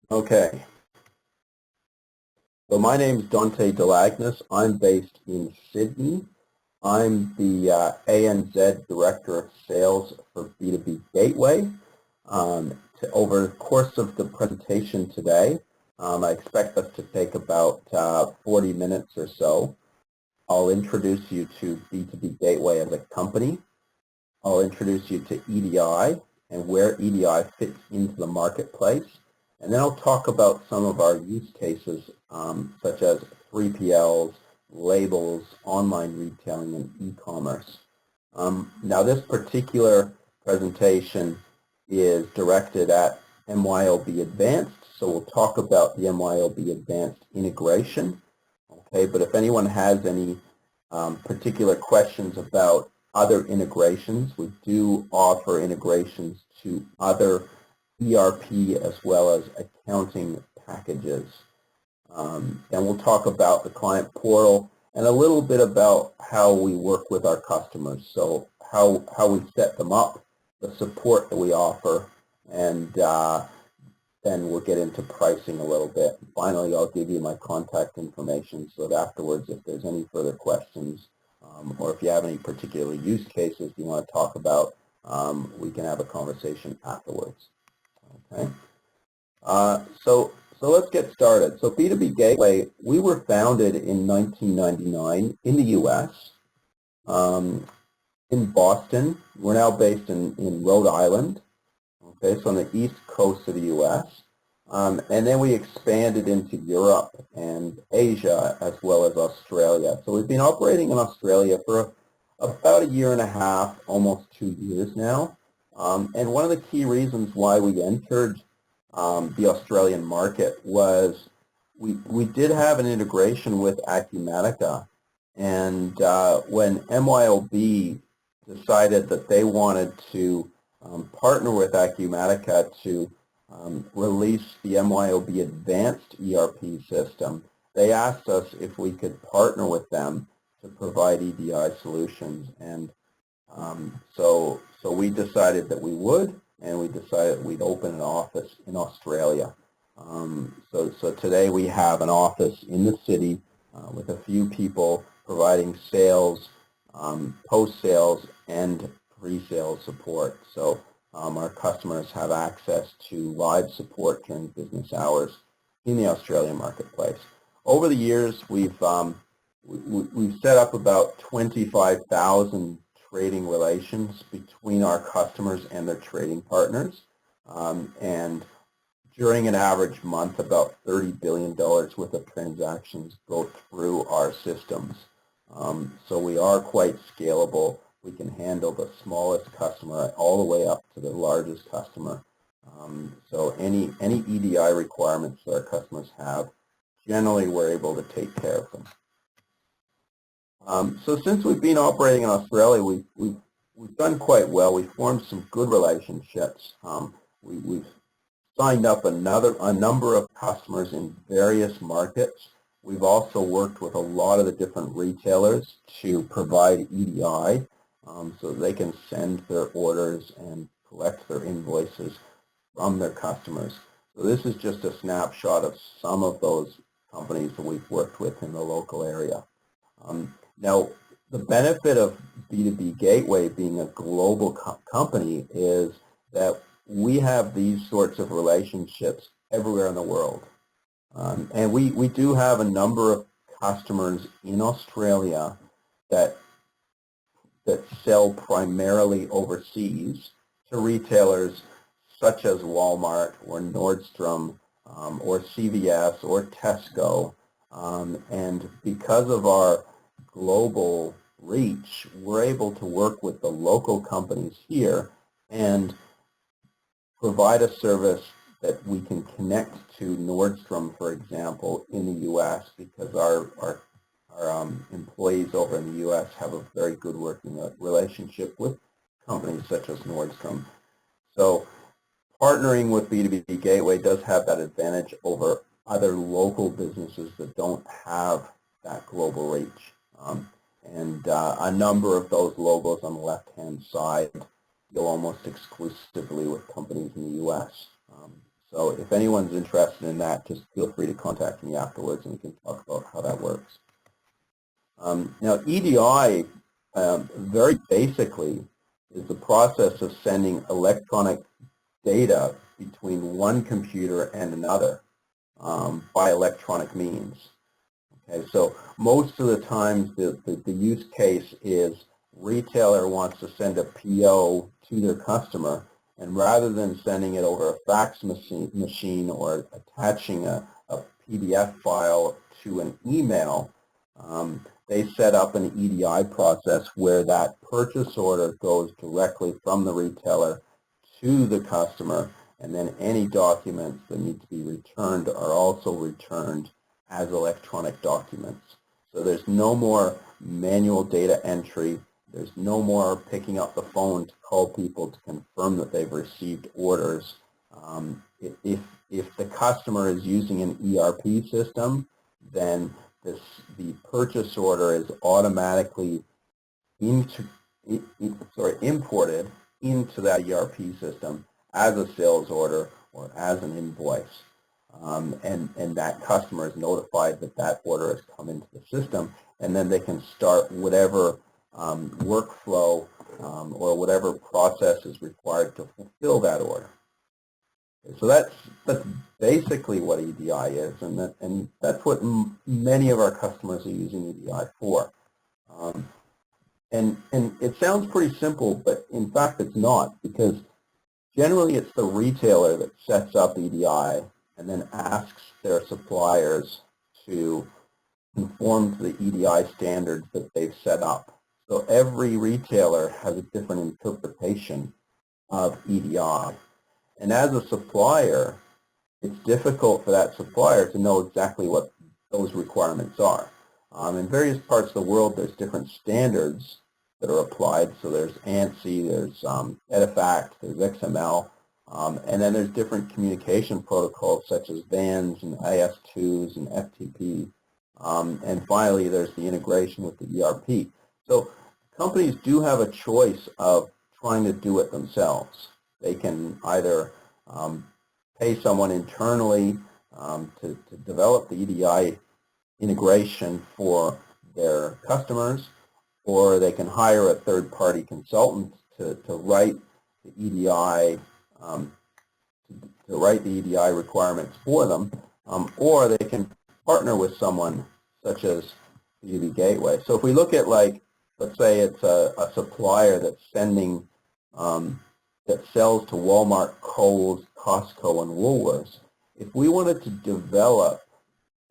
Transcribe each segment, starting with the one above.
Okay, so my name is Dante Delagnis. I'm based in Sydney. I'm the ANZ Director of Sales for B2BGateway. Over the course of the presentation today, I expect us to take about 40 minutes or so. I'll introduce you to B2BGateway as a company. I'll introduce you to EDI and where EDI fits into the marketplace. And then I'll talk about some of our use cases, such as 3PLs, labels, online retailing, and e-commerce. Now this particular presentation is directed at MYOB Advanced, so we'll talk about the MYOB Advanced integration. Okay, but if anyone has any particular questions about other integrations, we do offer integrations to other ERP as well as accounting packages. And we'll talk about the client portal and a little bit about how we work with our customers. So how we set them up, the support that we offer, and then we'll get into pricing a little bit. Finally, I'll give you my contact information so that afterwards, if there's any further questions or if you have any particular use cases you want to talk about, we can have a conversation afterwards. Okay. So let's get started. So B2BGateway, we were founded in 1999 in the U.S. In Boston. We're now based in Rhode Island. Okay, so on the east coast of the U.S. And then we expanded into Europe and Asia as well as Australia. So we've been operating in Australia for about 1.5 years, almost 2 years now. And one of the key reasons why we entered the Australian market was we did have an integration with Acumatica. And when MYOB decided that they wanted to partner with Acumatica to release the MYOB Advanced ERP system, they asked us if we could partner with them to provide EDI solutions. And so we decided that we would, and we decided we'd open an office in Australia. So today we have an office in the city with a few people providing sales, post-sales, and pre-sales support. So our customers have access to live support during business hours in the Australian marketplace. Over the years, we've set up about 25,000 trading relations between our customers and their trading partners. And during an average month, about $30 billion worth of transactions go through our systems. So we are quite scalable. We can handle the smallest customer all the way up to the largest customer. So any EDI requirements that our customers have, generally we're able to take care of them. So since we've been operating in Australia, we've done quite well. We've formed some good relationships. We've signed up a number of customers in various markets. We've also worked with a lot of the different retailers to provide EDI so they can send their orders and collect their invoices from their customers. So this is just a snapshot of some of those companies that we've worked with in the local area. Now, the benefit of B2BGateway being a global company is that we have these sorts of relationships everywhere in the world. And we do have a number of customers in Australia that sell primarily overseas to retailers such as Walmart or Nordstrom or CVS or Tesco. And because of our global reach, we're able to work with the local companies here and provide a service that we can connect to Nordstrom, for example, in the U.S. because our employees over in the U.S. have a very good working relationship with companies such as Nordstrom. So partnering with B2BGateway does have that advantage over other local businesses that don't have that global reach. And a number of those logos on the left-hand side go almost exclusively with companies in the U.S. So if anyone's interested in that, just feel free to contact me afterwards and we can talk about how that works. Now EDI, very basically, is the process of sending electronic data between one computer and another by electronic means. Okay, so most of the times the use case is retailer wants to send a PO to their customer, and rather than sending it over a fax machine or attaching a PDF file to an email, they set up an EDI process where that purchase order goes directly from the retailer to the customer, and then any documents that need to be returned are also returned as electronic documents. So there's no more manual data entry. There's no more picking up the phone to call people to confirm that they've received orders. If the customer is using an ERP system, then the purchase order is automatically imported into that ERP system as a sales order or as an invoice. And that customer is notified that that order has come into the system, and then they can start whatever workflow or whatever process is required to fulfill that order. So that's basically what EDI is, and that's what many of our customers are using EDI for. And it sounds pretty simple, but in fact it's not, because generally it's the retailer that sets up EDI and then asks their suppliers to conform to the EDI standards that they've set up. So every retailer has a different interpretation of EDI. And as a supplier, it's difficult for that supplier to know exactly what those requirements are. In various parts of the world, there's different standards that are applied. So there's ANSI, there's EDIFACT, there's XML, and then there's different communication protocols such as VANs and IS2s and FTP. And finally, there's the integration with the ERP. So companies do have a choice of trying to do it themselves. They can either pay someone internally to develop the EDI integration for their customers, or they can hire a third-party consultant to write the EDI requirements for them, or they can partner with someone such as B2BGateway. So if we look at, like, let's say it's a supplier that's sending that sells to Walmart, Kohl's, Costco, and Woolworths, if we wanted to develop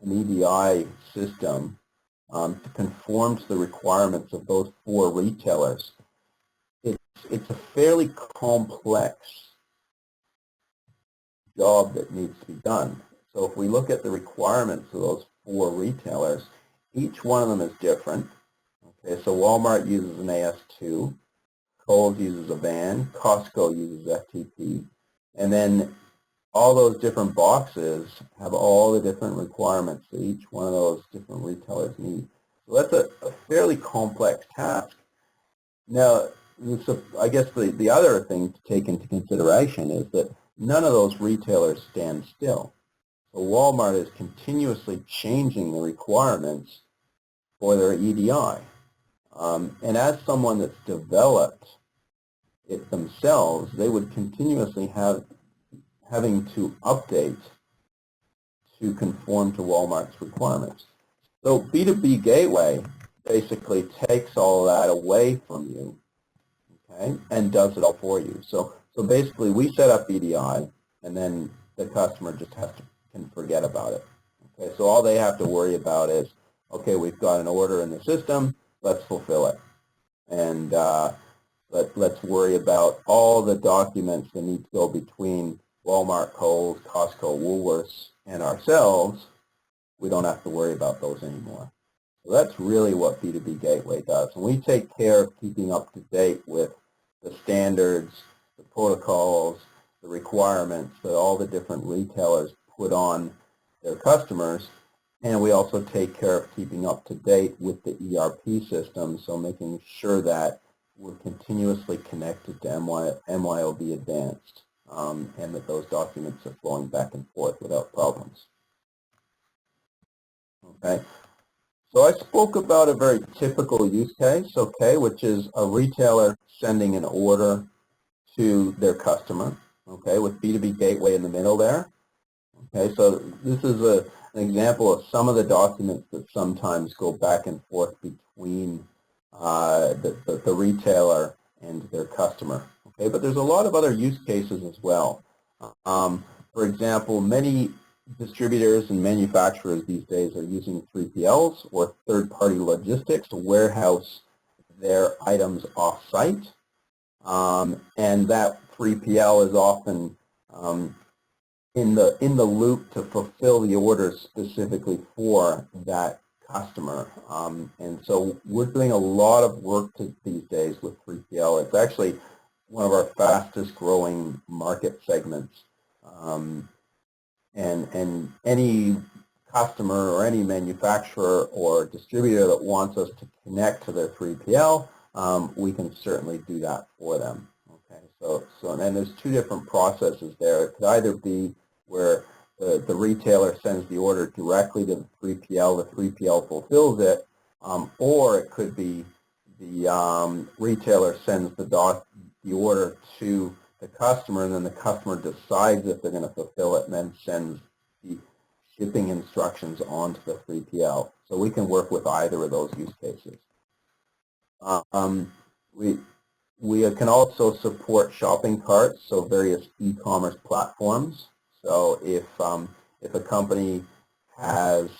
an EDI system to conform to the requirements of those 4 retailers, it's a fairly complex job that needs to be done. So if we look at the requirements of those 4 retailers, each one of them is different. Okay, so Walmart uses an AS2, Kohl's uses a VAN, Costco uses FTP, and then all those different boxes have all the different requirements that each one of those different retailers need. So that's a fairly complex task. Now, I guess the other thing to take into consideration is that none of those retailers stand still. So Walmart is continuously changing the requirements for their EDI. And as someone that's developed it themselves, they would continuously having to update to conform to Walmart's requirements. So B2BGateway basically takes all of that away from you, okay, and does it all for you. So basically we set up EDI, and then the customer just can forget about it. Okay, so all they have to worry about is, okay, we've got an order in the system, let's fulfill it. And let's worry about all the documents that need to go between Walmart, Kohl's, Costco, Woolworths, and ourselves. We don't have to worry about those anymore. So that's really what B2BGateway does. And we take care of keeping up to date with the standards, the protocols, the requirements that all the different retailers put on their customers. And we also take care of keeping up to date with the ERP system, so making sure that we're continuously connected to MYOB Advanced. and that those documents are flowing back and forth without problems. Okay, so I spoke about a very typical use case, okay, which is a retailer sending an order to their customer, okay, with B2BGateway in the middle there. Okay, so this is an example of some of the documents that sometimes go back and forth between the retailer and their customer. Okay, but there's a lot of other use cases as well. For example, many distributors and manufacturers these days are using 3PLs or third-party logistics to warehouse their items off-site, and that 3PL is often in the loop to fulfill the orders specifically for that customer. And so we're doing a lot of work these days with 3PL. It's actually one of our fastest growing market segments. And any customer or any manufacturer or distributor that wants us to connect to their 3PL, we can certainly do that for them. Okay, so and there's two different processes there. It could either be where the retailer sends the order directly to the 3PL fulfills it, or it could be the retailer sends the order to the customer, and then the customer decides if they're going to fulfill it and then sends the shipping instructions onto the 3PL. So we can work with either of those use cases. We can also support shopping carts, so various e-commerce platforms. So if a company is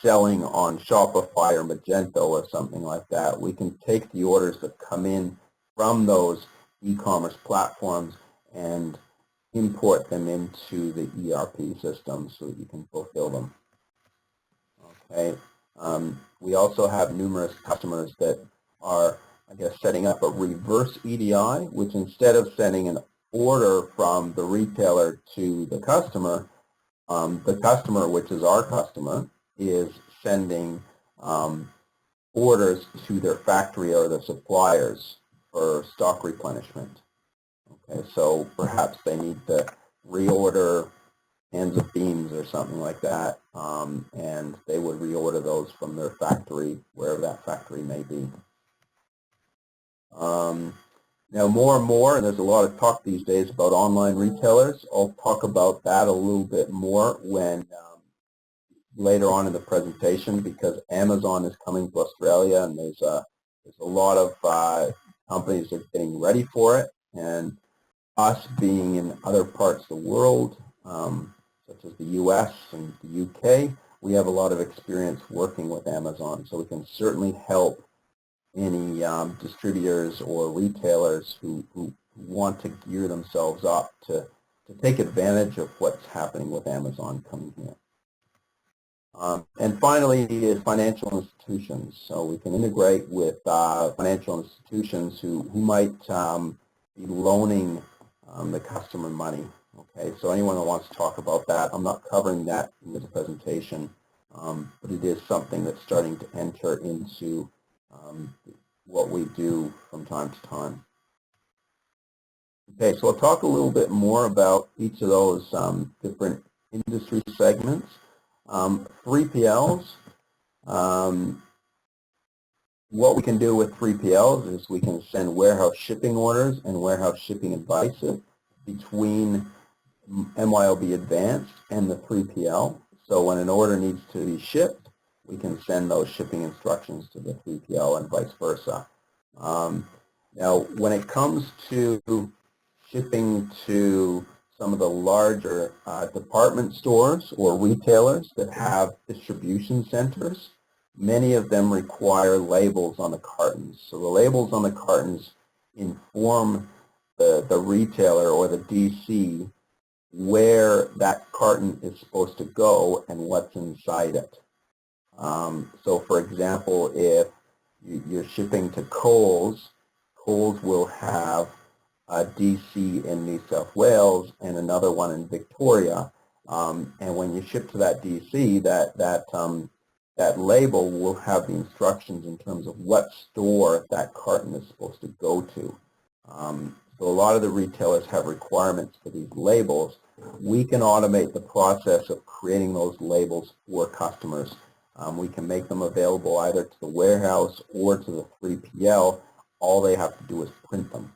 selling on Shopify or Magento or something like that, we can take the orders that come in from those e-commerce platforms and import them into the ERP system so that you can fulfill them. Okay. We also have numerous customers that are, I guess, setting up a reverse EDI, which instead of sending an order from the retailer to the customer, which is our customer, is sending orders to their factory or their suppliers for stock replenishment. Okay, so perhaps they need to reorder cans of beans or something like that, and they would reorder those from their factory, wherever that factory may be. Now more and more, and there's a lot of talk these days about online retailers. I'll talk about that a little bit more when later on in the presentation, because Amazon is coming to Australia, and there's a lot of companies that are getting ready for it, and us being in other parts of the world, such as the US and the UK, we have a lot of experience working with Amazon, so we can certainly help any distributors or retailers who want to gear themselves up to take advantage of what's happening with Amazon coming here. And finally is financial institutions. So we can integrate with financial institutions who might be loaning the customer money. Okay, so anyone that wants to talk about that, I'm not covering that in this presentation, but it is something that's starting to enter into what we do from time to time. Okay, so I'll talk a little bit more about each of those different industry segments. 3PLs, what we can do with 3PLs is we can send warehouse shipping orders and warehouse shipping advice between MYOB Advanced and the 3PL. So when an order needs to be shipped, we can send those shipping instructions to the 3PL and vice versa. Now, when it comes to shipping to some of the larger department stores or retailers that have distribution centers, many of them require labels on the cartons. So the labels on the cartons inform the retailer or the DC where that carton is supposed to go and what's inside it. So for example, if you're shipping to Coles, Coles will have a DC in New South Wales and another one in Victoria. And when you ship to that DC, that label will have the instructions in terms of what store that carton is supposed to go to. So a lot of the retailers have requirements for these labels. We can automate the process of creating those labels for customers. We can make them available either to the warehouse or to the 3PL. All they have to do is print them.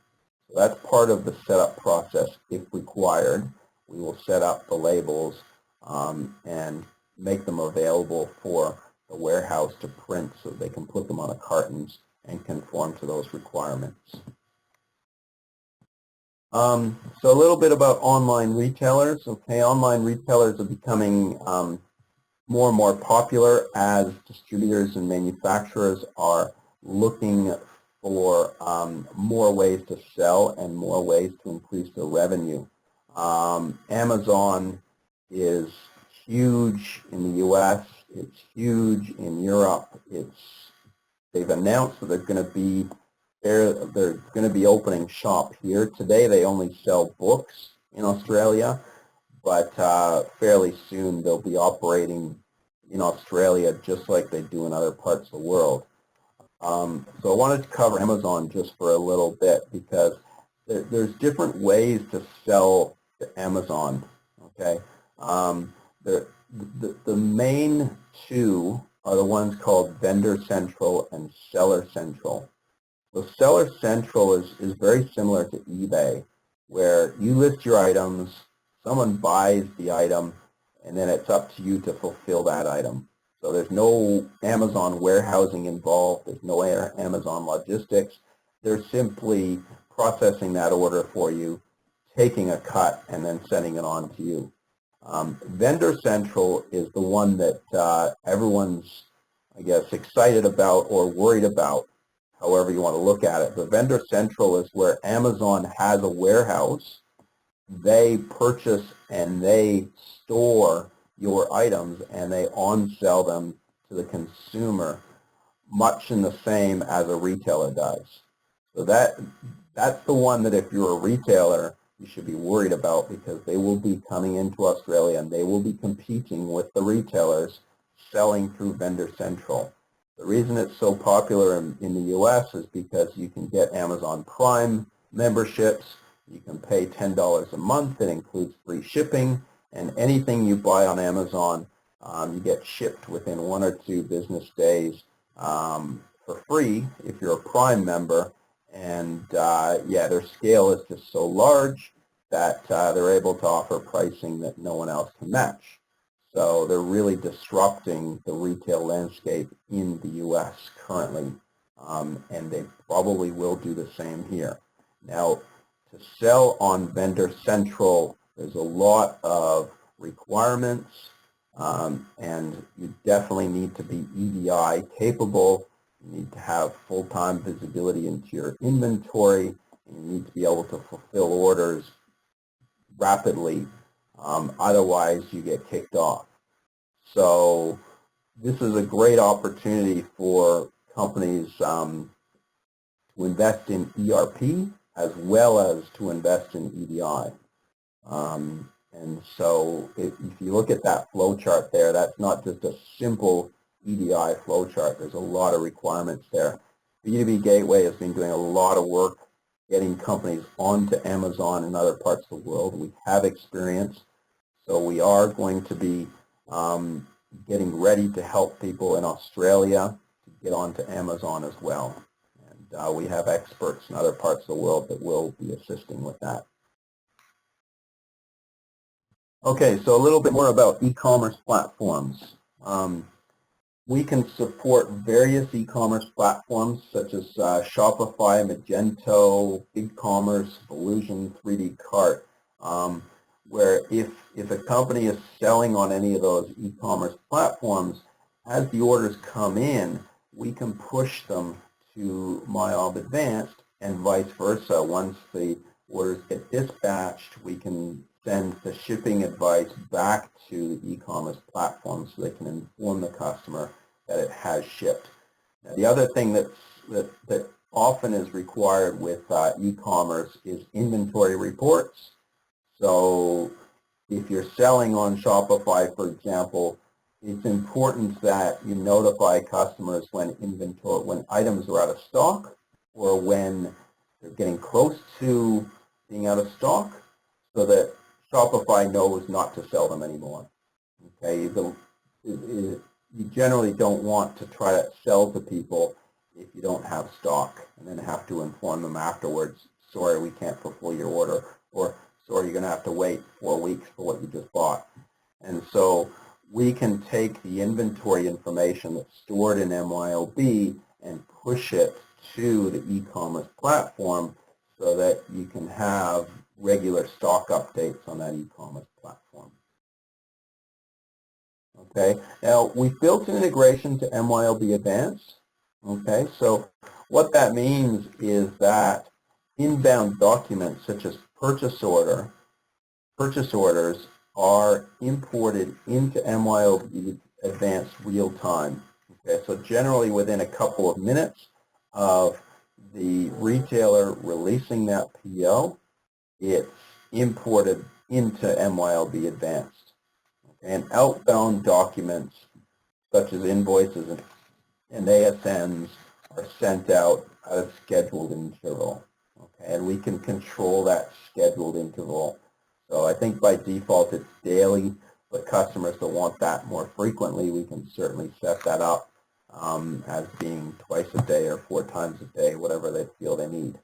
So that's part of the setup process if required. We will set up the labels and make them available for the warehouse to print so they can put them on the cartons and conform to those requirements. So a little bit about online retailers. Okay, online retailers are becoming more and more popular as distributors and manufacturers are looking for more ways to sell and more ways to increase their revenue. Amazon is huge in the U.S. It's huge in Europe. They've announced that they're going to be opening shop here. Today they only sell books in Australia, but fairly soon they'll be operating in Australia just like they do in other parts of the world. So I wanted to cover Amazon just for a little bit because there's different ways to sell to Amazon. Okay, the main two are the ones called Vendor Central and Seller Central. So Seller Central is very similar to eBay, where you list your items, someone buys the item, and then it's up to you to fulfill that item. So there's no Amazon warehousing involved, there's no Amazon logistics. They're simply processing that order for you, taking a cut, and then sending it on to you. Vendor Central is the one that everyone's, I guess, excited about or worried about, however you want to look at it. The Vendor Central is where Amazon has a warehouse. They purchase and they store your items and they on-sell them to the consumer, much in the same as a retailer does. So that's the one that if you're a retailer, you should be worried about, because they will be coming into Australia and they will be competing with the retailers selling through Vendor Central. The reason it's so popular in the U.S. is because you can get Amazon Prime memberships. You can pay $10 a month. It includes free shipping, and anything you buy on Amazon, you get shipped within 1 or 2 business days for free if you're a Prime member. And yeah, their scale is just so large that they're able to offer pricing that no one else can match. So they're really disrupting the retail landscape in the U.S. currently, and they probably will do the same here. Now, to sell on Vendor Central, there's a lot of requirements, and you definitely need to be EDI capable. You need to have full-time visibility into your inventory, and you need to be able to fulfill orders rapidly. Otherwise, you get kicked off. So this is a great opportunity for companies to invest in ERP as well as to invest in EDI. And so if you look at that flow chart there, that's not just a simple EDI flow chart. There's a lot of requirements there. B2BGateway has been doing a lot of work getting companies onto Amazon and other parts of the world. We have experience, so we are going to be getting ready to help people in Australia to get onto Amazon as well. And we have experts in other parts of the world that will be assisting with that. Okay, so a little bit more about e-commerce platforms. We can support various e-commerce platforms such as Shopify, Magento, BigCommerce, Illusion, 3D Cart, where if a company is selling on any of those e-commerce platforms, as the orders come in, we can push them to MYOB Advanced and vice versa. Once the orders get dispatched, we can send the shipping advice back to the e-commerce platform so they can inform the customer that it has shipped. Now, the other thing that often is required with e-commerce is inventory reports. So if you're selling on Shopify, for example, it's important that you notify customers when items are out of stock or when they're getting close to being out of stock so that Shopify knows not to sell them anymore. Okay, you generally don't want to try to sell to people if you don't have stock and then have to inform them afterwards, sorry, we can't fulfill your order, or sorry, you're going to have to wait 4 weeks for what you just bought. And so we can take the inventory information that's stored in MYOB and push it to the e-commerce platform so that you can have regular stock updates on that e-commerce platform. Okay, now we've built an integration to MYOB Advanced. Okay, so what that means is that inbound documents such as purchase orders are imported into MYOB Advanced real time. Okay, so generally within a couple of minutes of the retailer releasing that PO, it's imported into MYOB Advanced. And outbound documents such as invoices and ASNs are sent out at a scheduled interval. Okay, and we can control that scheduled interval. So I think by default it's daily, but customers that want that more frequently, we can certainly set that up as being twice a day or 4 times a day, whatever they feel they need.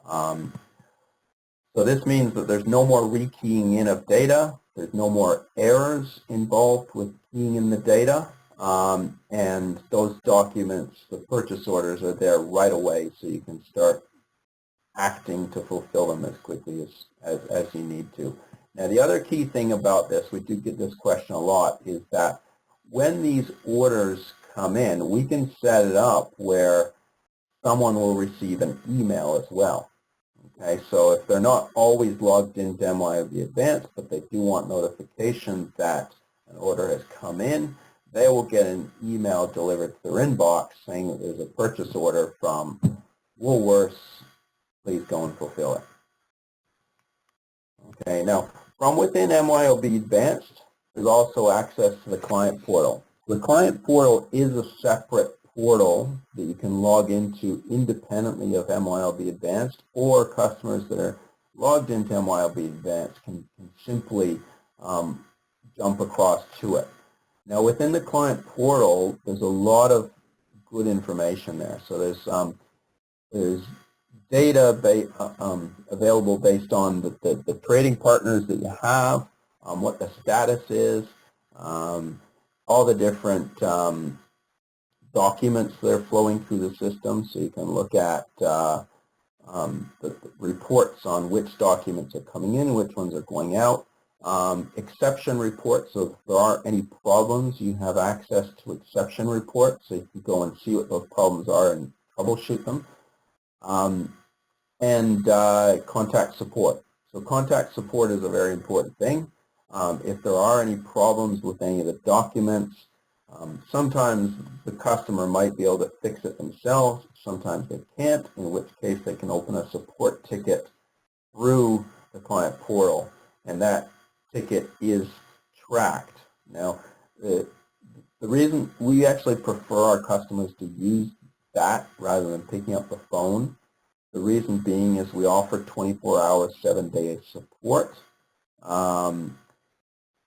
So this means that there's no more rekeying in of data, there's no more errors involved with keying in the data, and those documents, the purchase orders, are there right away, so you can start acting to fulfill them as quickly as you need to. Now the other key thing about this, we do get this question a lot, is that when these orders come in, we can set it up where someone will receive an email as well. Okay, so if they're not always logged into MYOB Advanced, but they do want notifications that an order has come in, they will get an email delivered to their inbox saying that there's a purchase order from Woolworths, please go and fulfill it. Okay, now from within MYOB Advanced, there's also access to the Client Portal. The Client Portal is a separate portal that you can log into independently of MYOB Advanced, or customers that are logged into MYOB Advanced can simply jump across to it. Now within the Client Portal, there's a lot of good information there. So there's data available based on the trading partners that you have, what the status is, all the different documents that are flowing through the system, so you can look at the reports on which documents are coming in, which ones are going out, exception reports, so if there are any problems, you have access to exception reports, so you can go and see what those problems are and troubleshoot them, and contact support. So contact support is a very important thing. If there are any problems with any of the documents, sometimes the customer might be able to fix it themselves, sometimes they can't, in which case they can open a support ticket through the Client Portal, and that ticket is tracked. Now, the reason we actually prefer our customers to use that rather than picking up the phone, the reason being is we offer 24-hour, 7-day support,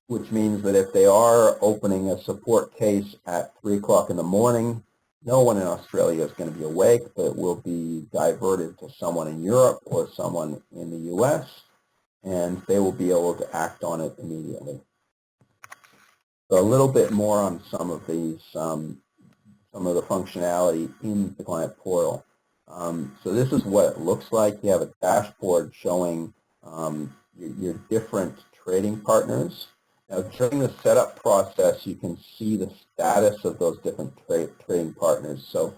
which means that if they are opening a support case at 3 o'clock in the morning, no one in Australia is going to be awake, but it will be diverted to someone in Europe or someone in the US, and they will be able to act on it immediately. So a little bit more on some of these, some of the functionality in the Client Portal. So this is what it looks like. You have a dashboard showing your different trading partners. Now, during the setup process, you can see the status of those different trading partners. So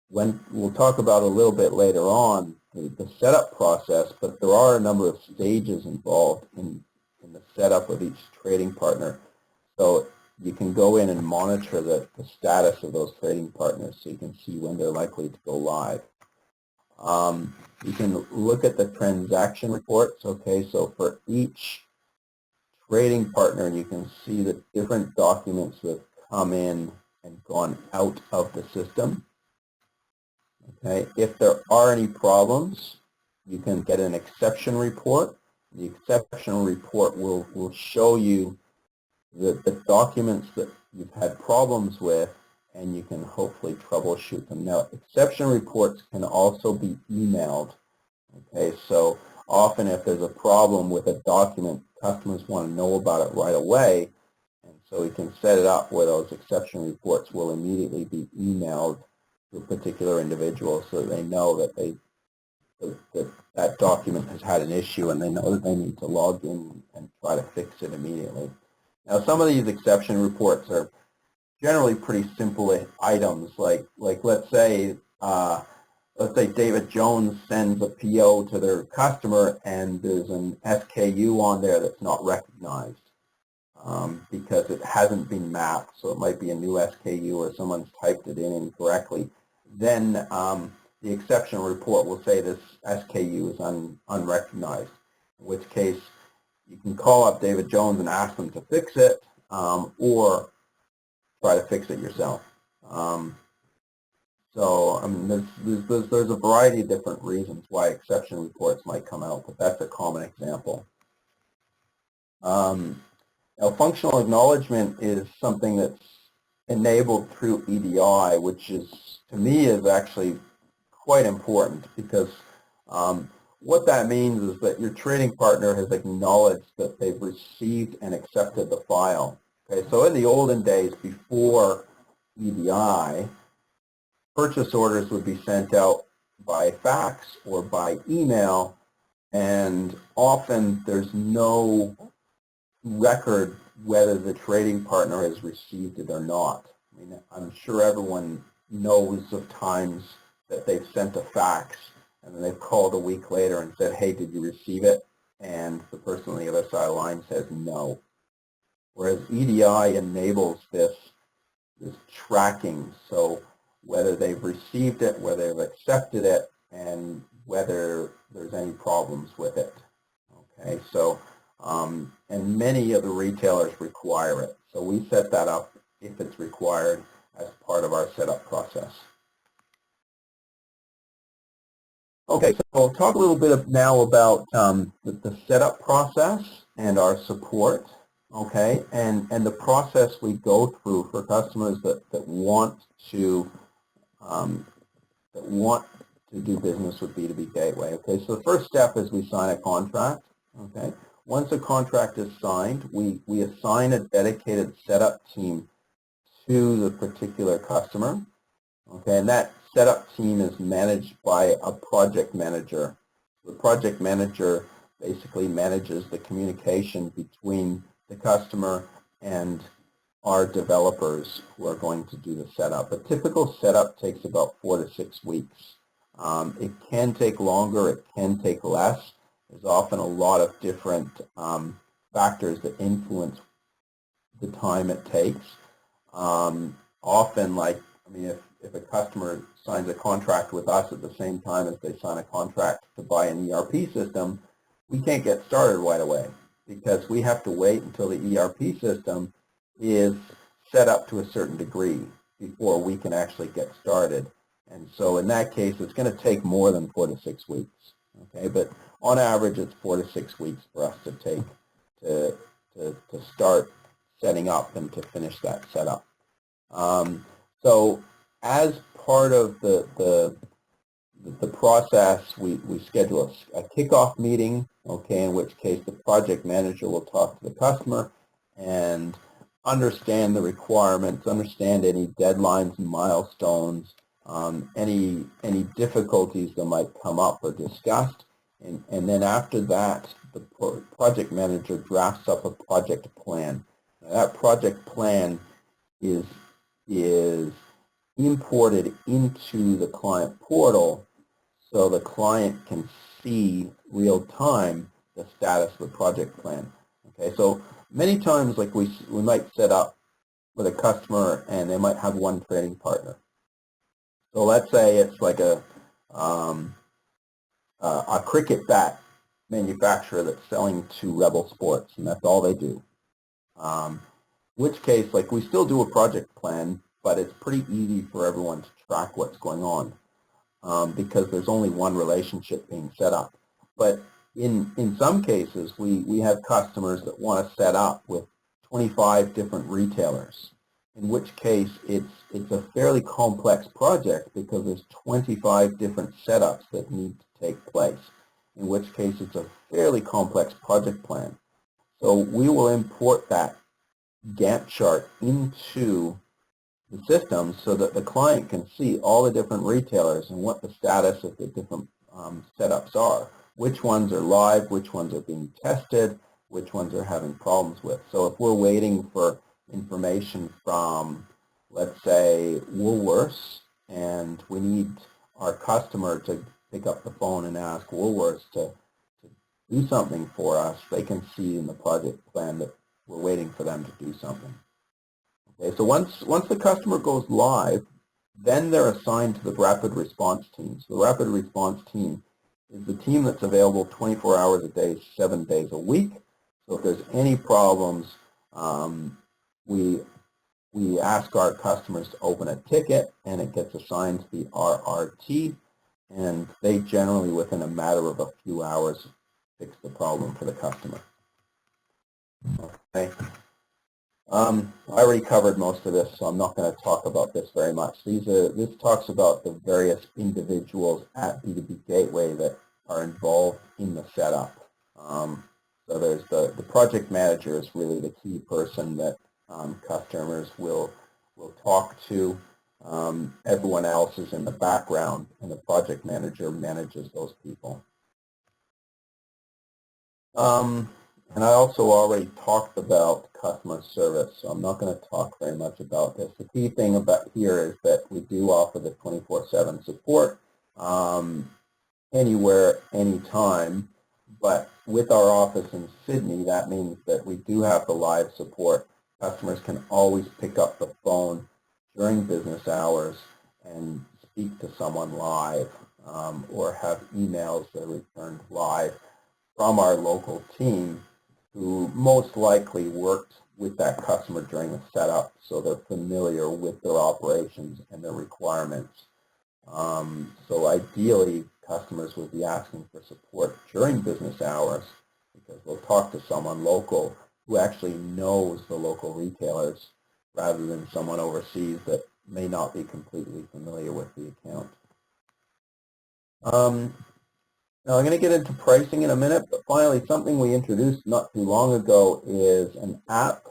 when we'll talk about a little bit later on the setup process, but there are a number of stages involved in the setup of each trading partner. So you can go in and monitor the status of those trading partners so you can see when they're likely to go live. You can look at the transaction reports. Okay, so for each trading partner, you can see the different documents that have come in and gone out of the system. Okay, if there are any problems, you can get an exception report. The exception report will show you the documents that you've had problems with, and you can hopefully troubleshoot them. Now, exception reports can also be emailed. Okay, so often if there's a problem with a document, customers want to know about it right away, and so we can set it up where those exception reports will immediately be emailed to a particular individual so that they know that that document has had an issue and they know that they need to log in and try to fix it immediately. Now, some of these exception reports are generally pretty simple items, like let's say David Jones sends a PO to their customer and there's an SKU on there that's not recognized because it hasn't been mapped, so it might be a new SKU or someone's typed it in incorrectly. Then the exception report will say this SKU is unrecognized, in which case you can call up David Jones and ask them to fix it, or try to fix it yourself. So I mean, there's a variety of different reasons why exception reports might come out, but that's a common example. Now, functional acknowledgement is something that's enabled through EDI, which is, to me, is actually quite important because what that means is that your trading partner has acknowledged that they've received and accepted the file. Okay, so in the olden days, before EDI, purchase orders would be sent out by fax or by email, and often there's no record whether the trading partner has received it or not. I mean, I'm sure everyone knows of times that they've sent a fax and then they've called a week later and said, hey, did you receive it? And the person on the other side of the line says no. Whereas EDI enables this tracking, so whether they've received it, whether they've accepted it, and whether there's any problems with it. Okay, so and many of the retailers require it. So we set that up if it's required as part of our setup process. Okay, so we'll talk a little bit now about the setup process and our support. Okay, and the process we go through for customers that want to do business with B2B Gateway. Okay, so the first step is we sign a contract. Okay, once a contract is signed, we assign a dedicated setup team to the particular customer. Okay, and that setup team is managed by a project manager. The project manager basically manages the communication between the customer and our developers who are going to do the setup. A typical setup takes about 4 to 6 weeks. It can take longer, it can take less. There's often a lot of different factors that influence the time it takes. Often, like, I mean, if a customer signs a contract with us at the same time as they sign a contract to buy an ERP system, we can't get started right away because we have to wait until the ERP system is set up to a certain degree before we can actually get started. And so in that case, it's going to take more than 4 to 6 weeks. Okay, but on average, it's 4 to 6 weeks for us to take to start setting up and to finish that setup. So as part of the process, we schedule a kickoff meeting, okay, in which case the project manager will talk to the customer and understand the requirements, understand any deadlines and milestones, any difficulties that might come up or discussed, and then after that, the project manager drafts up a project plan. Now, that project plan is imported into the client portal so the client can see real time the status of the project plan. Okay, so many times, like we might set up with a customer and they might have one trading partner. So let's say it's like a cricket bat manufacturer that's selling to Rebel Sports, and that's all they do. In which case, like, we still do a project plan, but it's pretty easy for everyone to track what's going on. because there's only one relationship being set up. But in some cases, we have customers that want to set up with 25 different retailers, in which case it's a fairly complex project because there's 25 different setups that need to take place, in which case it's a fairly complex project plan. So we will import that Gantt chart into the system so that the client can see all the different retailers and what the status of the different setups are. Which ones are live, which ones are being tested, which ones are having problems with. So if we're waiting for information from, let's say, Woolworths, and we need our customer to pick up the phone and ask Woolworths to do something for us, they can see in the project plan that we're waiting for them to do something. Okay, so once the customer goes live, then they're assigned to the rapid response team. So the rapid response team is the team that's available 24 hours a day, 7 days a week. So if there's any problems, we ask our customers to open a ticket, and it gets assigned to the RRT, and they generally, within a matter of a few hours, fix the problem for the customer. Okay. I already covered most of this, so I'm not going to talk about this very much. This talks about the various individuals at B2BGateway that are involved in the setup. So there's the project manager is really the key person that customers will talk to. Everyone else is in the background, and the project manager manages those people. And I also already talked about customer service, so I'm not going to talk very much about this. The key thing about here is that we do offer the 24/7 support anywhere, anytime, but with our office in Sydney, that means that we do have the live support. Customers can always pick up the phone during business hours and speak to someone live, or have emails that are returned live from our local team, who most likely worked with that customer during the setup, so they're familiar with their operations and their requirements. So ideally, customers would be asking for support during business hours, because we'll talk to someone local who actually knows the local retailers, rather than someone overseas that may not be completely familiar with the account. Now I'm going to get into pricing in a minute, but finally something we introduced not too long ago is an app.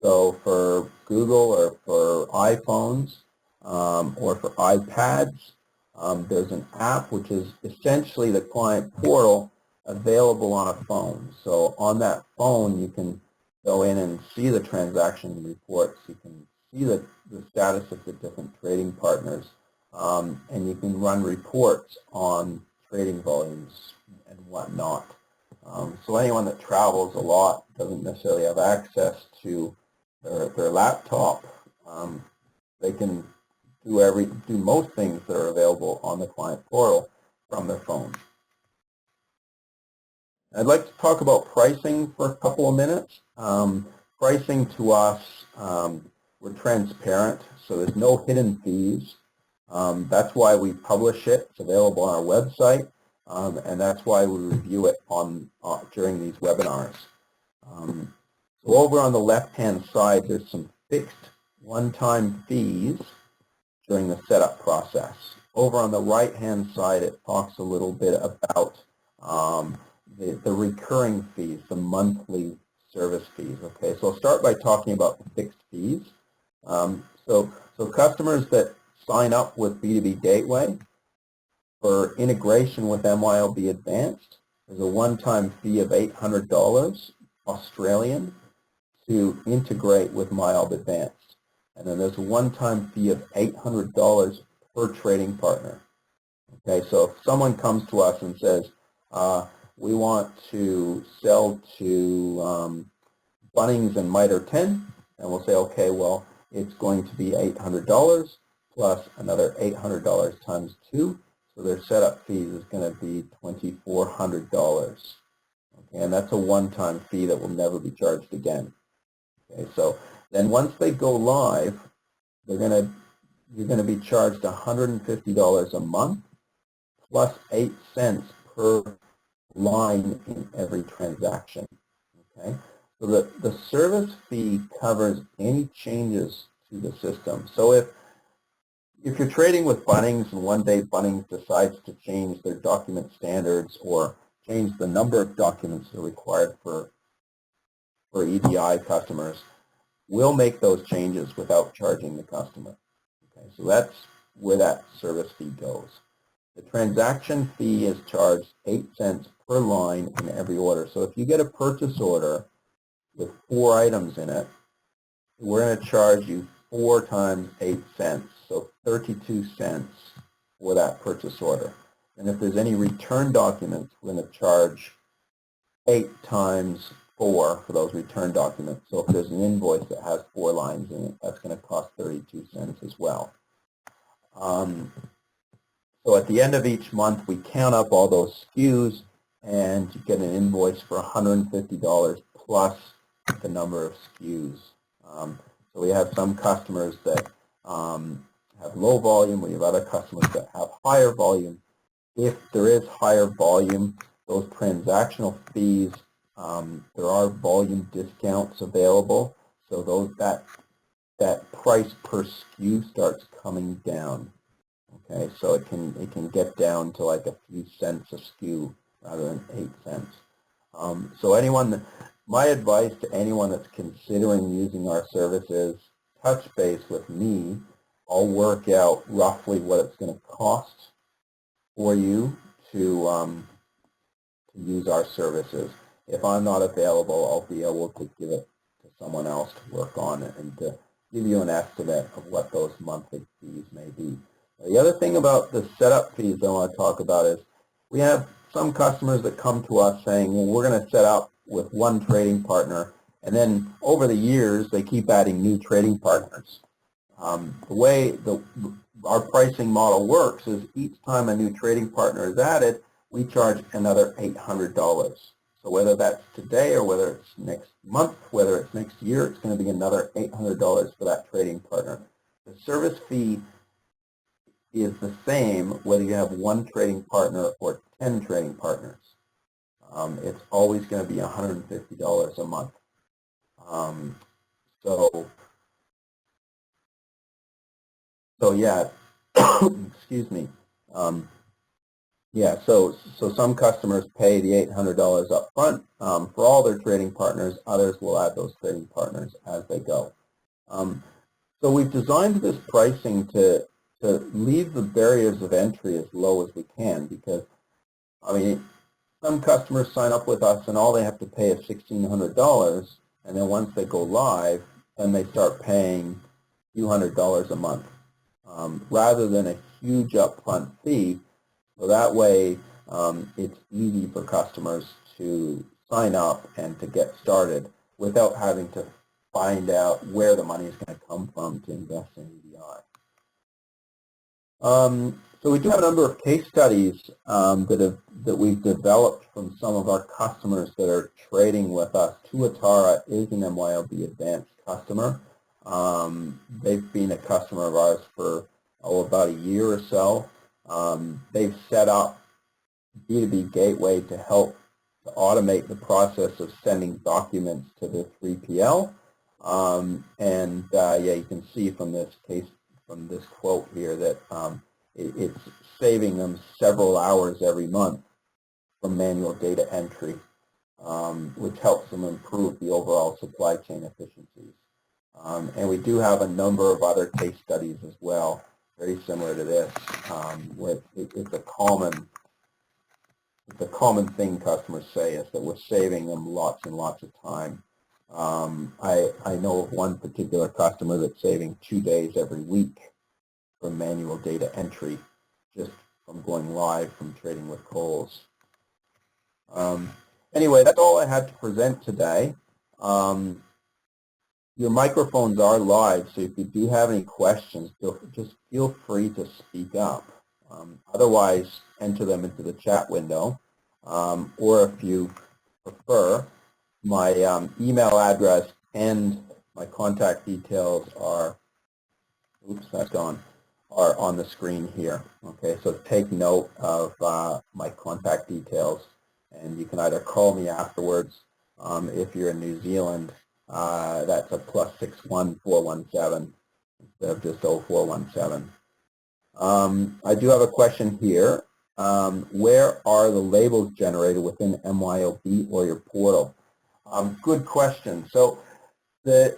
So for Google or for iPhones or for iPads, there's an app which is essentially the client portal available on a phone. So on that phone you can go in and see the transaction reports, you can see the status of the different trading partners, and you can run reports on trading volumes and whatnot. So anyone that travels a lot, doesn't necessarily have access to their laptop, they can do most things that are available on the client portal from their phone. I'd like to talk about pricing for a couple of minutes. Pricing to us, we're transparent, so there's no hidden fees. That's why we publish it. It's available on our website, and that's why we review it during these webinars. So over on the left-hand side, there's some fixed one-time fees during the setup process. Over on the right-hand side, it talks a little bit about the recurring fees, the monthly service fees. Okay, so I'll start by talking about the fixed fees. So customers that sign up with B2BGateway for integration with MYOB Advanced, there's a one-time fee of $800 Australian to integrate with MYOB Advanced. And then there's a one-time fee of $800 per trading partner. Okay, so if someone comes to us and says, we want to sell to Bunnings and Mitre 10, and we'll say, okay, well, it's going to be $800 plus another $800 times 2, so their setup fees is going to be $2,400. Okay, and that's a one-time fee that will never be charged again. Okay, so then once they go live, you're going to be charged $150 a month plus 8 cents per line in every transaction. Okay, so the service fee covers any changes to the system. So if you're trading with Bunnings and one day Bunnings decides to change their document standards or change the number of documents that are required for EDI customers, we'll make those changes without charging the customer. Okay, so that's where that service fee goes. The transaction fee is charged 8 cents per line in every order. So if you get a purchase order with 4 items in it, we're going to charge you 4 times 8 cents, so 32 cents for that purchase order. And if there's any return documents, we're going to charge 8 times 4 for those return documents. So if there's an invoice that has 4 lines in it, that's going to cost 32 cents as well. So at the end of each month, we count up all those SKUs, and you get an invoice for $150 plus the number of SKUs. So we have some customers that have low volume. We have other customers that have higher volume. If there is higher volume, those transactional fees, there are volume discounts available. So that price per SKU starts coming down. Okay, so it can get down to like a few cents a SKU rather than 8 cents. So my advice to anyone that's considering using our services, touch base with me. I'll work out roughly what it's going to cost for you to use our services. If I'm not available, I'll be able to give it to someone else to work on it and to give you an estimate of what those monthly fees may be. The other thing about the setup fees I want to talk about is we have some customers that come to us saying, well, we're going to set up with one trading partner, and then over the years they keep adding new trading partners. The way our pricing model works is each time a new trading partner is added, we charge another $800. So whether that's today or whether it's next month, whether it's next year, it's going to be another $800 for that trading partner. The service fee is the same whether you have one trading partner or 10 trading partners. It's always going to be $150 a month. So yeah, excuse me. Yeah, so some customers pay the $800 up front for all their trading partners. Others will add those trading partners as they go. So we've designed this pricing to leave the barriers of entry as low as we can, because, I mean, some customers sign up with us and all they have to pay is $1,600, and then once they go live, then they start paying a few $100s a month, rather than a huge upfront fee. So that way, it's easy for customers to sign up and to get started without having to find out where the money is going to come from to invest in EDI. So we do have a number of case studies that we've developed from some of our customers that are trading with us. Tuatara is an MYOB Advanced customer. They've been a customer of ours for about a year or so. They've set up B2BGateway to help to automate the process of sending documents to the 3PL. Yeah, you can see from this case, from this quote here, that it's saving them several hours every month from manual data entry, which helps them improve the overall supply chain efficiencies. And we do have a number of other case studies as well, very similar to this, where it's a common thing customers say, is that we're saving them lots and lots of time. I know of one particular customer that's saving 2 days every week from manual data entry, just from going live from trading with Kohl's. Anyway, that's all I had to present today. Your microphones are live, so if you do have any questions, just feel free to speak up. Otherwise, enter them into the chat window, or if you prefer, my email address and my contact details are, oops, that's gone, are on the screen here. Okay, so take note of my contact details, and you can either call me afterwards. If you're in New Zealand, that's a +61 417 instead of just 0417. I do have a question here. Where are the labels generated within MYOB or your portal? Good question. So the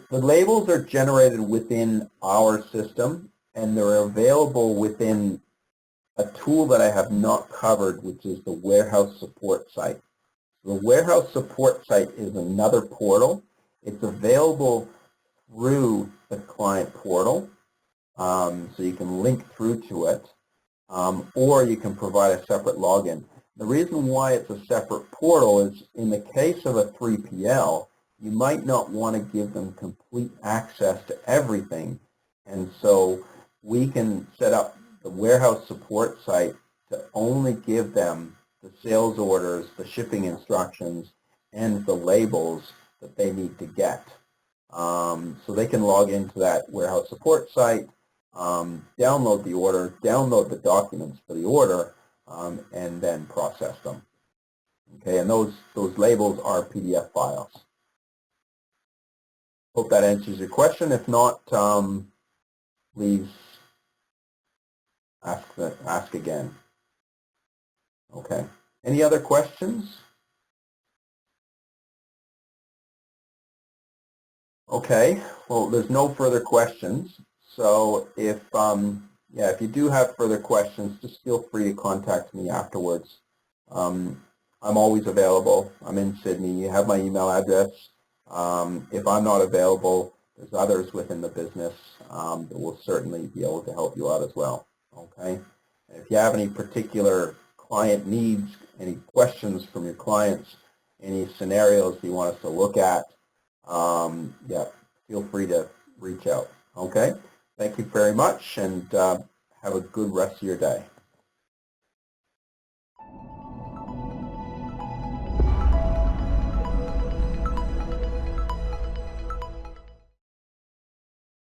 labels are generated within our system, and they're available within a tool that I have not covered, which is the warehouse support site. The warehouse support site is another portal. It's available through the client portal, so you can link through to it, or you can provide a separate login. The reason why it's a separate portal is in the case of a 3PL, you might not want to give them complete access to everything, and so we can set up the warehouse support site to only give them the sales orders, the shipping instructions, and the labels that they need to get. So they can log into that warehouse support site, download the order, download the documents for the order, and then process them. Okay, and those labels are PDF files. Hope that answers your question. If not, please ask again. Okay. Any other questions? Okay. Well, there's no further questions. So if you do have further questions, just feel free to contact me afterwards. I'm always available. I'm in Sydney. You have my email address. If I'm not available, there's others within the business that will certainly be able to help you out as well. Okay. And if you have any particular client needs, any questions from your clients, any scenarios you want us to look at, feel free to reach out. Okay. Thank you very much, and have a good rest of your day.